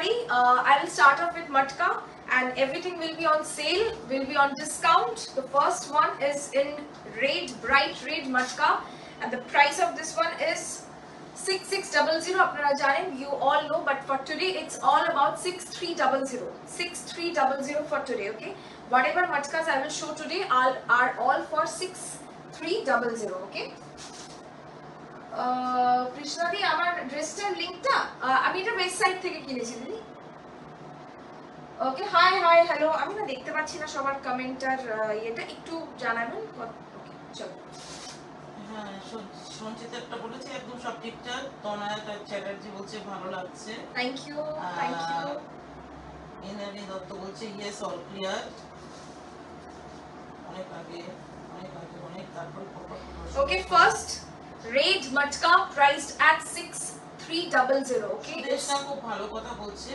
everybody. I will start off with matka, and everything will be on sale, will be on discount. The first one is in red, bright red matka, and the price of this one is 6600. Apnara janen, you all know, but for today it's all about 6300. 6300 for today, okay? Whatever matkas I will show today are all for 6300, okay? Krishna দি আমার ড্রেসটার লিংকটা আমি এটা website থেকে কিনেছি দিদি ওকে high hi hello আমি না দেখতে পাচ্ছি না সবার কমেন্টার এটা একটু জানাবেন ওকে চলো হ্যাঁ সঞ্চিতা একটা বলেছে একদম সব ঠিকঠাক তনয়া চ্যাটার্জি বলছে ভালো লাগছে থ্যাংক ইউ ইনানি দত্ত বলছে ইয়েস অল ক্লিয়ার অনেক আগে অনেক তারপর okay first red matka priced at 6300 okay দেশটা খুব ভালো কথা বলছে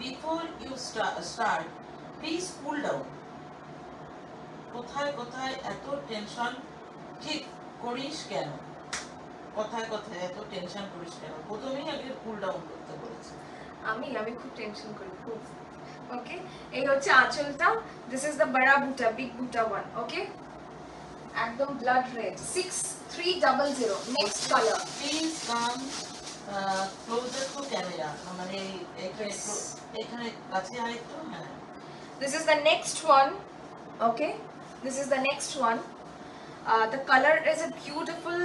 before you start please cool down কোথায় এত টেনশন ঠিক করিস কেন কোথায় এত টেনশন করিস কেন প্রথমেই আগে কুল ডাউন করতে বলেছে আমি খুব টেনশন করি খুব ওকে এই হচ্ছে আঁচলটা দিস ইজ দ্য বড়া বুটা বিগ বুটা ওয়ান ওকে একদম blood red 6300 next colour please come closer to camera মানে এখানে কাছে আরেকটু হ্যাঁ this is the next one okay this is the next one the color is a beautiful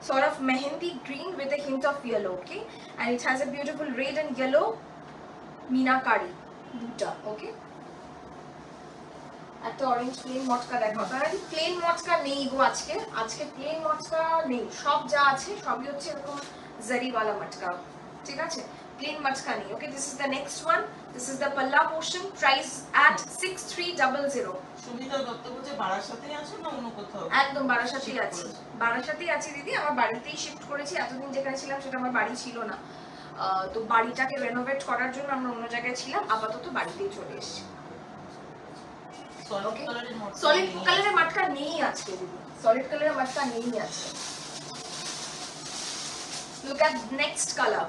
sort of mehendi green with a hint of yellow okay and it has a beautiful red and yellow meenakari buta okay একটা orange plane মটকা দেখাও কারণ plane মটকা নেই গো আজকে plane মটকা নেই সব যা আছে সবই হচ্ছে এরকম জারিওয়ালা মটকা ঠিক আছে প্লেন মটকা নেই okay this is the next one this is the পাল্লা পোর্শন প্রাইস এট 6300 সুমিতা দত্ত বলছে বারাসাতেই আছো না অন্য কোথাও একদম বারাসাতেই আছি দিদি আমার বাড়িতেই শিফট করেছি এতদিন যেখানে ছিলাম সেটা আমার বাড়ি ছিল না তো বাড়িটাকে রেনোভেট করার জন্য আমরা অন্য জায়গায় ছিলাম আপাতত বাড়িতেই চলে এসেছি সলিড কালারের মাটকা নেই আজকে দিদি সলিড কালারের মাটকা নেই আজকে লুক এট নেক্সট কালার